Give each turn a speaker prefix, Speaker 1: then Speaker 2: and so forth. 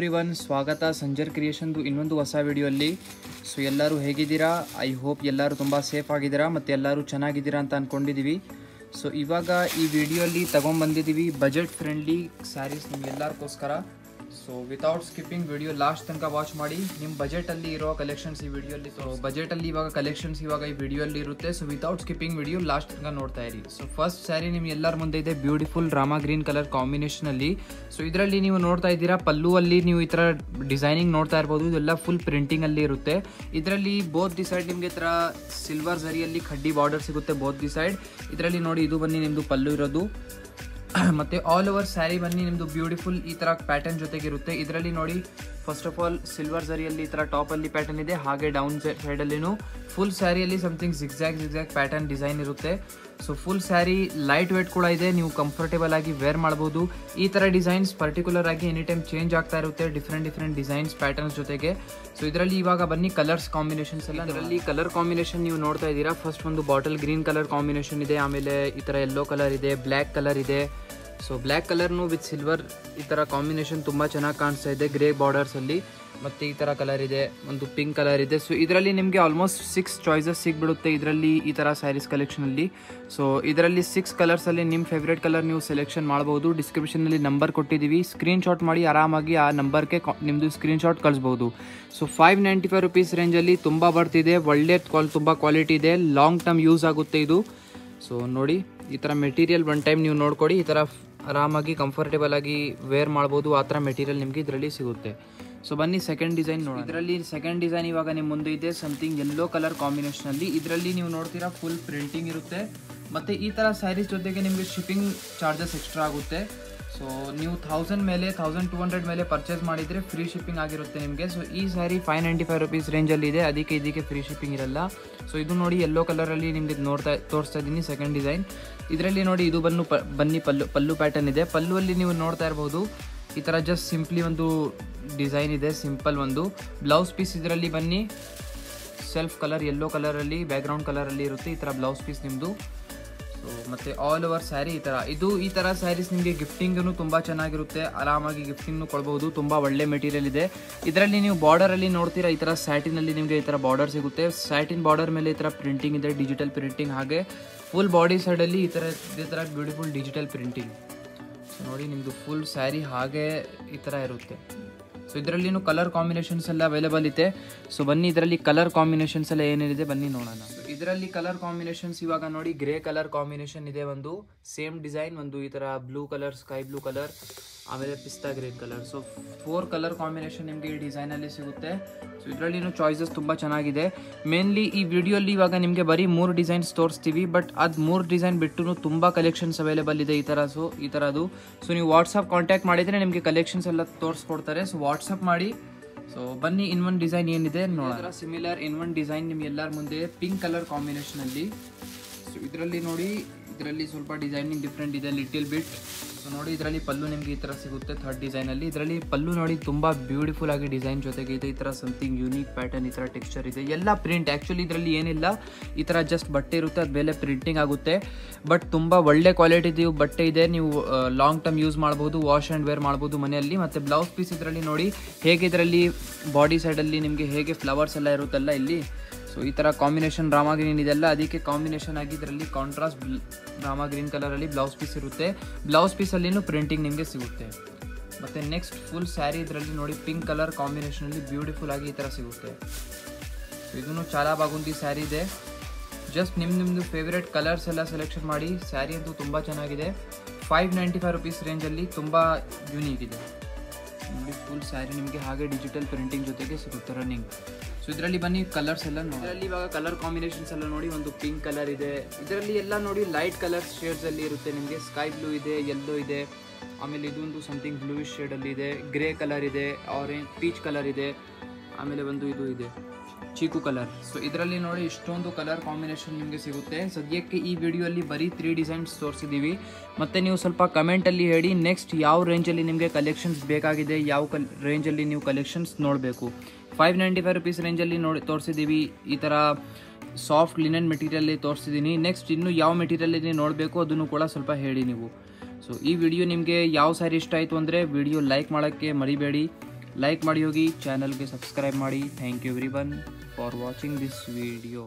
Speaker 1: Everyone, ಸ್ವಾಗತ ಸಂಜರ್ ಕ್ರಿಯೇಷನ್ದು ಇನ್ನೊಂದು ಹೊಸ ವಿಡಿಯೋಲ್ಲಿ. ಸೊ ಎಲ್ಲರೂ ಹೇಗಿದ್ದೀರಾ? ಐ ಹೋಪ್ ಎಲ್ಲರೂ ತುಂಬ ಸೇಫ್ ಆಗಿದ್ದೀರಾ ಮತ್ತು ಎಲ್ಲರೂ ಚೆನ್ನಾಗಿದ್ದೀರಾ ಅಂತ ಅಂದ್ಕೊಂಡಿದ್ದೀವಿ. ಸೊ ಇವಾಗ ಈ ವಿಡಿಯೋಲ್ಲಿ ತೊಗೊಂಬಂದಿದ್ದೀವಿ ಬಜೆಟ್ ಫ್ರೆಂಡ್ಲಿ ಸ್ಯಾರೀಸ್ ನಿಮ್ಗೆಲ್ಲರಿಗೋಸ್ಕರ. So without skipping video last ತನಕ ವಾಚ್ ಮಾಡಿ. ನಿಮ್ಮ ಬಜೆಟಲ್ಲಿ ಇರೋ ಕಲೆಕ್ಷನ್ಸ್ ಈ ವಿಡಿಯೋಲ್ಲಿ, ಸೊ ಬಜೆಟಲ್ಲಿ ಇವಾಗ ಕಲೆಕ್ಷನ್ಸ್ ಇವಾಗ ಈ ವಿಡಿಯೋಲ್ಲಿ ಇರುತ್ತೆ. So without skipping video last ತನಕ ನೋಡ್ತಾ ಇರಿ. ಸೊ ಫಸ್ಟ್ ಸ್ಯಾರಿ ನಿಮ್ಗೆ ಎಲ್ಲರ ಮುಂದೆ ಇದೆ, ಬ್ಯೂಟಿಫುಲ್ ರಾಮಾ ಗ್ರೀನ್ ಕಲರ್ ಕಾಂಬಿನೇಷನಲ್ಲಿ. ಸೊ ಇದರಲ್ಲಿ ನೀವು ನೋಡ್ತಾ ಇದ್ದೀರಾ, ಪಲ್ಲುವಲ್ಲಿ ನೀವು ಈ ಥರ ಡಿಸೈನಿಂಗ್ ನೋಡ್ತಾ ಇರ್ಬೋದು. ಇದೆಲ್ಲ ಫುಲ್ ಪ್ರಿಂಟಿಂಗಲ್ಲಿ ಇರುತ್ತೆ. ಇದರಲ್ಲಿ ಬೋತ್ ದಿ ಸೈಡ್ ನಿಮಗೆ ಈ ಥರ ಸಿಲ್ವರ್ ಝರಿಯಲ್ಲಿ ಖಡ್ಡಿ ಬಾರ್ಡರ್ ಸಿಗುತ್ತೆ ಬೋತ್ ದಿ ಸೈಡ್. ಇದರಲ್ಲಿ ನೋಡಿ, ಇದು ಬನ್ನಿ ನಿಮ್ಮದು ಪಲ್ಲು ಇರೋದು. ಮತ್ತು ಆಲ್ ಓವರ್ ಸ್ಯಾರಿ ಬನ್ನಿ ನಿಮ್ಮದು ಬ್ಯೂಟಿಫುಲ್ ಈ ಥರ ಪ್ಯಾಟರ್ನ್ ಜೊತೆಗಿರುತ್ತೆ. ಇದರಲ್ಲಿ ನೋಡಿ, ಫಸ್ಟ್ ಆಫ್ ಆಲ್ ಸಿಲ್ವರ್ ಝರಿಯಲ್ಲಿ ಈ ಥರ ಟಾಪಲ್ಲಿ ಪ್ಯಾಟರ್ನ್ ಇದೆ, ಹಾಗೆ ಡೌನ್ ಸೈಡಲ್ಲಿನೂ ಫುಲ್ ಸ್ಯಾರಿಯಲ್ಲಿ ಸಮಥಿಂಗ್ ಜಿಗ್ಜಾಗ್ ಪ್ಯಾಟರ್ನ್ ಡಿಸೈನ್ ಇರುತ್ತೆ. So full sari light weight ಕೂಡ ಇದೆ, ನೀವು ಕಂಫರ್ಟೇಬಲ್ ಆಗಿ ವೇರ್ ಮಾಡ್ಬೋದು. ಈ ಥರ ಡಿಸೈನ್ಸ್ ಪರ್ಟಿಕ್ಯುಲರ್ ಆಗಿ ಎನಿ ಟೈಮ್ ಚೇಂಜ್ ಆಗ್ತಾ ಇರುತ್ತೆ, ಡಿಫ್ರೆಂಟ್ ಡಿಸೈನ್ಸ್ ಪ್ಯಾಟರ್ನ್ಸ್ ಜೊತೆಗೆ. ಸೊ ಇದರಲ್ಲಿ ಇವಾಗ ಬನ್ನಿ ಕಲರ್ಸ್ ಕಾಂಬಿನೇಷನ್ಸ್ ಎಲ್ಲ. ಇದರಲ್ಲಿ ಕಲರ್ ಕಾಂಬಿನೇಷನ್ ನೀವು ನೋಡ್ತಾ ಇದ್ದೀರಾ. ಫಸ್ಟ್ ಒಂದು ಬಾಟಲ್ ಗ್ರೀನ್ ಕಲರ್ ಕಾಂಬಿನೇಷನ್ ಇದೆ, ಆಮೇಲೆ ಈ ಥರ ಯೆಲ್ಲೋ ಕಲರ್ ಇದೆ, ಬ್ಲ್ಯಾಕ್ ಕಲರ್ ಇದೆ. ಸೊ ಬ್ಲ್ಯಾಕ್ ಕಲರ್ನು ವಿತ್ ಸಿಲ್ವರ್ ಈ ಥರ ಕಾಂಬಿನೇಷನ್ ತುಂಬ ಚೆನ್ನಾಗಿ ಕಾಣಿಸ್ತಾ ಇದೆ ಗ್ರೇ ಬಾರ್ಡರ್ಸಲ್ಲಿ. ಮತ್ತು ಈ ಥರ ಕಲರ್ ಇದೆ, ಒಂದು ಪಿಂಕ್ ಕಲರ್ ಇದೆ. ಸೊ ಇದರಲ್ಲಿ ನಿಮಗೆ ಆಲ್ಮೋಸ್ಟ್ 6 ಚಾಯ್ಸಸ್ ಸಿಗ್ಬಿಡುತ್ತೆ ಇದರಲ್ಲಿ ಈ ಥರ ಸ್ಯಾರೀಸ್ ಕಲೆಕ್ಷನಲ್ಲಿ. ಸೊ ಇದರಲ್ಲಿ 6 ಕಲರ್ಸಲ್ಲಿ ನಿಮ್ಮ ಫೇವ್ರೇಟ್ ಕಲರ್ ನೀವು ಸೆಲೆಕ್ಷನ್ ಮಾಡ್ಬೋದು. ಡಿಸ್ಕ್ರಿಪ್ಷನಲ್ಲಿ ನಂಬರ್ ಕೊಟ್ಟಿದ್ದೀವಿ, ಸ್ಕ್ರೀನ್ಶಾಟ್ ಮಾಡಿ ಆರಾಮಾಗಿ ಆ ನಂಬರ್ಗೆ ನಿಮ್ಮದು ಸ್ಕ್ರೀನ್ಶಾಟ್ ಕಳಿಸ್ಬೋದು. ಸೊ 595 ರುಪೀಸ್ ರೇಂಜಲ್ಲಿ ತುಂಬ ಬರ್ತಿದೆ, ಒಳ್ಳೆ ತುಂಬ ಕ್ವಾಲಿಟಿ ಇದೆ, ಲಾಂಗ್ ಟರ್ಮ್ ಯೂಸ್ ಆಗುತ್ತೆ ಇದು. ಸೊ ನೋಡಿ, ಈ ಥರ ಮೆಟೀರಿಯಲ್ ಒನ್ ಟೈಮ್ ನೀವು ನೋಡ್ಕೊಡಿ, ಈ ಥರ ಆರಾಮಾಗಿ ಕಂಫರ್ಟೇಬಲ್ ಆಗಿ ವೇರ್ ಮಾಡ್ಬೋದು. ಆ ಥರ ಮೆಟೀರಿಯಲ್ ನಿಮಗೆ ಇದರಲ್ಲಿ ಸಿಗುತ್ತೆ. ಸೊ ಬನ್ನಿ ಸೆಕೆಂಡ್ ಡಿಸೈನ್ ನೋಡೋಣ. ಇದರಲ್ಲಿ ಸೆಕೆಂಡ್ ಡಿಸೈನ್ ಇವಾಗ ನಿಮ್ಮ ಮುಂದೆ ಇದೆ, ಸಮಥಿಂಗ್ ಯೆಲ್ಲೋ ಕಲರ್ ಕಾಂಬಿನೇಷನಲ್ಲಿ. ಇದರಲ್ಲಿ ನೀವು ನೋಡ್ತೀರಾ ಫುಲ್ ಪ್ರಿಂಟಿಂಗ್ ಇರುತ್ತೆ. ಮತ್ತು ಈ ಥರ ಸ್ಯಾರೀಸ್ ಜೊತೆಗೆ ನಿಮಗೆ ಶಿಪ್ಪಿಂಗ್ ಚಾರ್ಜಸ್ ಎಕ್ಸ್ಟ್ರಾ ಆಗುತ್ತೆ. ಸೊ ನೀವು 1000 ಮೇಲೆ 1200 ಮೇಲೆ ಪರ್ಚೇಸ್ ಮಾಡಿದರೆ ಫ್ರೀ ಶಿಪ್ಪಿಂಗ್ ಆಗಿರುತ್ತೆ ನಿಮಗೆ. ಸೊ ಈ ಸ್ಯಾರಿ 595 ರುಪೀಸ್ ರೇಂಜಲ್ಲಿ ಇದೆ, ಇದಕ್ಕೆ ಫ್ರೀ ಶಿಪ್ಪಿಂಗ್ ಇರಲ್ಲ. ಸೊ ಇದು ನೋಡಿ ಯೆಲ್ಲೋ ಕಲರಲ್ಲಿ ನಿಮಗೆ ತೋರಿಸ್ತಾ ಇದ್ದೀನಿ ಸೆಕೆಂಡ್ ಡಿಸೈನ್. ಇದರಲ್ಲಿ ನೋಡಿ, ಇದು ಬನ್ನಿ ಪಲ್ಲು ಪ್ಯಾಟರ್ನ್ ಇದೆ. ಪಲ್ಲುವಲ್ಲಿ ನೀವು ನೋಡ್ತಾ ಇರ್ಬೋದು, ಈ ಥರ ಜಸ್ಟ್ ಸಿಂಪ್ಲಿ ಒಂದು ಡಿಸೈನ್ ಇದೆ, ಸಿಂಪಲ್ ಒಂದು. ಬ್ಲೌಸ್ ಪೀಸ್ ಇದರಲ್ಲಿ ಬನ್ನಿ ಸೆಲ್ಫ್ ಕಲರ್ ಯೆಲ್ಲೋ ಕಲರಲ್ಲಿ ಬ್ಯಾಕ್ಗ್ರೌಂಡ್ ಕಲರಲ್ಲಿ ಇರುತ್ತೆ, ಈ ಥರ ಬ್ಲೌಸ್ ಪೀಸ್ ನಿಮ್ಮದು. ಸೊ ಮತ್ತು ಆಲ್ ಓವರ್ ಸ್ಯಾರಿ ಈ ಥರ ಸ್ಯಾರೀಸ್ ನಿಮಗೆ ಗಿಫ್ಟಿಂಗೂ ತುಂಬ ಚೆನ್ನಾಗಿರುತ್ತೆ, ಆರಾಮಾಗಿ ಗಿಫ್ಟಿಂಗ್ನು ಕೊಡ್ಬೋದು. ತುಂಬ ಒಳ್ಳೆ ಮೆಟೀರಿಯಲ್ ಇದೆ. ಇದರಲ್ಲಿ ನೀವು ಬಾರ್ಡರಲ್ಲಿ ನೋಡ್ತೀರಾ, ಈ ಥರ ಸ್ಯಾಟಿನಲ್ಲಿ ನಿಮಗೆ ಈ ಥರ ಬಾರ್ಡರ್ ಸಿಗುತ್ತೆ. ಸ್ಯಾಟಿನ್ ಬಾರ್ಡರ್ ಮೇಲೆ ಈ ಥರ ಪ್ರಿಂಟಿಂಗ್ ಇದೆ, ಡಿಜಿಟಲ್ ಪ್ರಿಂಟಿಂಗ್. ಹಾಗೆ ಫುಲ್ ಬಾಡಿ ಸೈಡಲ್ಲಿ ಇದೇ ಥರ ಬ್ಯೂಟಿಫುಲ್ ಡಿಜಿಟಲ್ ಪ್ರಿಂಟಿಂಗ್. ಸೊ ನೋಡಿ, ನಿಮ್ಮದು ಫುಲ್ ಸ್ಯಾರಿ ಹಾಗೆ ಈ ಥರ ಇರುತ್ತೆ. ಸೊ ಇದರಲ್ಲಿನೂ ಕಲರ್ ಕಾಂಬಿನೇಷನ್ಸ್ ಎಲ್ಲ ಅವೈಲೇಬಲ್ ಇದೆ. ಸೊ ಬನ್ನಿ ಇದರಲ್ಲಿ ಕಲರ್ ಕಾಂಬಿನೇಷನ್ಸ್ ಎಲ್ಲ ಏನೇನಿದೆ ಬನ್ನಿ ನೋಡೋಣ. ಇದರಲ್ಲಿ ಕಲರ್ ಕಾಂಬಿನೇಷನ್ಸ್ ಇವಾಗ ನೋಡಿ, ಗ್ರೇ ಕಲರ್ ಕಾಂಬಿನೇಷನ್ ಇದೆ, ಒಂದು ಸೇಮ್ ಡಿಸೈನ್, ಒಂದು ಈ ಥರ blue colour, sky blue colour, ಆಮೇಲೆ ಪಿಸ್ತಾ green colour. So 4 colour combination ನಿಮಗೆ ಈ ಡಿಸೈನಲ್ಲಿ ಸಿಗುತ್ತೆ. ಸೊ ಇದರಲ್ಲಿನೂ ಚಾಯ್ಸಸ್ ತುಂಬ ಚೆನ್ನಾಗಿದೆ. ಮೇನ್ಲಿ ಈ ವಿಡಿಯೋಲಿ ಇವಾಗ ನಿಮಗೆ ಬರೀ 3 ಡಿಸೈನ್ಸ್ ತೋರಿಸ್ತೀವಿ, ಬಟ್ ಅದು 3 ಡಿಸೈನ್ ಬಿಟ್ಟು ತುಂಬ ಕಲೆಕ್ಷನ್ಸ್ ಅವೈಲೇಬಲ್ ಇದೆ ಈ ಥರದ್ದು. ಸೊ ನೀವು ವಾಟ್ಸಪ್ ಕಾಂಟ್ಯಾಕ್ಟ್ ಮಾಡಿದರೆ ನಿಮಗೆ ಕಲೆಕ್ಷನ್ಸ್ ಎಲ್ಲ ತೋರಿಸ್ಕೊಡ್ತಾರೆ. ಸೊ ವಾಟ್ಸಪ್ ಮಾಡಿ. ಸೊ ಬನ್ನಿ ಇನ್ನೊಂದು ಡಿಸೈನ್ ಏನಿದೆ ನೋಡೋಣ. ಸಿಮಿಲರ್ ಇನ್ನೊಂದು ಡಿಸೈನ್ ನಿಮ್ಗೆ ಎಲ್ಲರ ಮುಂದೆ ಪಿಂಕ್ ಕಲರ್ ಕಾಂಬಿನೇಷನಲ್ಲಿ. ಸೊ ಇದರಲ್ಲಿ ನೋಡಿ, ಇದರಲ್ಲಿ ಸ್ವಲ್ಪ ಡಿಸೈನಿಂಗ್ ಡಿಫ್ರೆಂಟ್ ಇದೆ, ಲಿಟಲ್ ಬಿಟ್. ಸೊ ನೋಡಿ, ಇದರಲ್ಲಿ ಪಲ್ಲು ನಿಮಗೆ ಈ ಥರ ಸಿಗುತ್ತೆ ಥರ್ಡ್ ಡಿಸೈನಲ್ಲಿ. ಇದರಲ್ಲಿ ಪಲ್ಲು ನೋಡಿ ತುಂಬ ಬ್ಯೂಟಿಫುಲ್ ಆಗಿ ಡಿಸೈನ್ ಜೊತೆಗೆ ಇದೆ, ಈ ಥರ ಸಮಥಿಂಗ್ ಯೂನಿಕ್ ಪ್ಯಾಟರ್ನ್, ಈ ಥರ ಟೆಕ್ಸ್ಚರ್ ಇದೆ, ಎಲ್ಲ ಪ್ರಿಂಟ್. ಆ್ಯಕ್ಚುಲಿ ಇದರಲ್ಲಿ ಏನಿಲ್ಲ, ಈ ಥರ ಜಸ್ಟ್ ಬಟ್ಟೆ ಇರುತ್ತೆ, ಅದು ಮೇಲೆ ಪ್ರಿಂಟಿಂಗ್ ಆಗುತ್ತೆ. ಬಟ್ ತುಂಬ ಒಳ್ಳೆ ಕ್ವಾಲಿಟಿದು ಬಟ್ಟೆ ಇದೆ, ನೀವು ಲಾಂಗ್ ಟರ್ಮ್ ಯೂಸ್ ಮಾಡ್ಬೋದು, ವಾಶ್ ಆ್ಯಂಡ್ ವೇರ್ ಮಾಡ್ಬೋದು ಮನೆಯಲ್ಲಿ. ಮತ್ತು ಬ್ಲೌಸ್ ಪೀಸ್ ಇದರಲ್ಲಿ ನೋಡಿ ಹೇಗೆ, ಇದರಲ್ಲಿ ಬಾಡಿ ಸೈಡಲ್ಲಿ ನಿಮಗೆ ಹೇಗೆ ಫ್ಲವರ್ಸ್ ಎಲ್ಲ ಇರುತ್ತಲ್ಲ ಇಲ್ಲಿ. ಸೊ ಈ ಥರ ಕಾಂಬಿನೇಷನ್ ರಾಮಾ ಗ್ರೀನ್ ಇದೆಲ್ಲ, ಅದಕ್ಕೆ ಕಾಂಬಿನೇಷನ್ ಆಗಿ ಇದರಲ್ಲಿ ಕಾಂಟ್ರಾಸ್ಟ್ ರಾಮಾ ಗ್ರೀನ್ ಕಲರಲ್ಲಿ ಬ್ಲೌಸ್ ಪೀಸ್ ಇರುತ್ತೆ. ಬ್ಲೌಸ್ ಪೀಸಲ್ಲಿನೂ ಪ್ರಿಂಟಿಂಗ್ ನಿಮಗೆ ಸಿಗುತ್ತೆ. ಮತ್ತು ನೆಕ್ಸ್ಟ್ ಫುಲ್ ಸ್ಯಾರಿ ಇದರಲ್ಲಿ ನೋಡಿ ಪಿಂಕ್ ಕಲರ್ ಕಾಂಬಿನೇಷನಲ್ಲಿ ಬ್ಯೂಟಿಫುಲ್ ಆಗಿ ಈ ಥರ ಸಿಗುತ್ತೆ. ಸೊ ಇದೂ ಚಾಲಾ ಬಾಗುಂದಿ ಸ್ಯಾರಿ ಇದೆ. ಜಸ್ಟ್ ನಿಮ್ಮದು ಫೇವ್ರೇಟ್ ಕಲರ್ಸ್ ಎಲ್ಲ ಸೆಲೆಕ್ಷನ್ ಮಾಡಿ. ಸ್ಯಾರಿ ಅಂತೂ ತುಂಬ ಚೆನ್ನಾಗಿದೆ, 595 ರುಪೀಸ್ ರೇಂಜಲ್ಲಿ ತುಂಬ ಯೂನಿಕ್ ಇದೆ ನೋಡಿ. ಫುಲ್ ಸ್ಯಾರಿ ನಿಮಗೆ ಹಾಗೆ ಡಿಜಿಟಲ್ ಪ್ರಿಂಟಿಂಗ್ ಜೊತೆಗೆ ಸಿಗುತ್ತೆ ರನ್ನಿಂಗ್. ಸೊ ಇದರಲ್ಲಿ ಬನ್ನಿ ಕಲರ್ಸ್ ಎಲ್ಲ ನೋಡಿ. ಇದರಲ್ಲಿ ಇವಾಗ ಕಲರ್ ಕಾಂಬಿನೇಷನ್ಸ್ ಎಲ್ಲ ನೋಡಿ, ಒಂದು ಪಿಂಕ್ ಕಲರ್ ಇದೆ, ಇದರಲ್ಲಿ ಎಲ್ಲ ನೋಡಿ ಲೈಟ್ ಕಲರ್ ಶೇಡ್ಸಲ್ಲಿ ಇರುತ್ತೆ ನಿಮಗೆ. ಸ್ಕೈ ಬ್ಲೂ ಇದೆ, ಯೆಲ್ಲೋ ಇದೆ, ಆಮೇಲೆ ಇದೊಂದು ಸಮಥಿಂಗ್ ಬ್ಲೂಯಿಶ್ ಶೇಡಲ್ಲಿ ಇದೆ, ಗ್ರೇ ಕಲರ್ ಇದೆ, ಆರೆಂಜ್ ಪೀಚ್ ಕಲರ್ ಇದೆ, ಆಮೇಲೆ ಒಂದು ಇದು ಇದೆ ಚೀಕು ಕಲರ್. ಸೊ ಇದರಲ್ಲಿ ನೋಡಿ ಇಷ್ಟೊಂದು ಕಲರ್ ಕಾಂಬಿನೇಷನ್ ನಿಮಗೆ ಸಿಗುತ್ತೆ. ಸದ್ಯಕ್ಕೆ ಈ ವಿಡಿಯೋಲ್ಲಿ ಬರೀ 3 ಡಿಸೈನ್ಸ್ ತೋರಿಸಿದ್ದೀವಿ. ಮತ್ತು ನೀವು ಸ್ವಲ್ಪ ಕಮೆಂಟಲ್ಲಿ ಹೇಳಿ ನೆಕ್ಸ್ಟ್ ಯಾವ ರೇಂಜಲ್ಲಿ ನಿಮಗೆ ಕಲೆಕ್ಷನ್ಸ್ ಬೇಕಾಗಿದೆ, ಯಾವ ರೇಂಜಲ್ಲಿ ನೀವು ಕಲೆಕ್ಷನ್ಸ್ ನೋಡಬೇಕು. 595 ರುಪೀಸ್ ರೇಂಜಲ್ಲಿ ತೋರಿಸಿದ್ದೀವಿ, ಈ ಥರ ಸಾಫ್ಟ್ ಲಿನನ್ ಮೆಟೀರಿಯಲ್ಲಿ ತೋರಿಸಿದ್ದೀನಿ. ನೆಕ್ಸ್ಟ್ ಇನ್ನು ಯಾವ ಮೆಟೀರಿಯಲ್ಲಿ ನೋಡಬೇಕು ಅದನ್ನು ಕೂಡ ಸ್ವಲ್ಪ ಹೇಳಿ ನೀವು. ಸೊ ಈ ವಿಡಿಯೋ ನಿಮಗೆ ಯಾವ ಸ್ಯಾರಿ ಇಷ್ಟ ಆಯಿತು ಅಂದರೆ ವಿಡಿಯೋ ಲೈಕ್ ಮಾಡೋಕ್ಕೆ ಮರಿಬೇಡಿ. ಲೈಕ್ ಮಾಡಿ ಹೋಗಿ, ಚಾನಲ್ಗೆ ಸಬ್ಸ್ಕ್ರೈಬ್ ಮಾಡಿ. Thank you everyone for watching this video.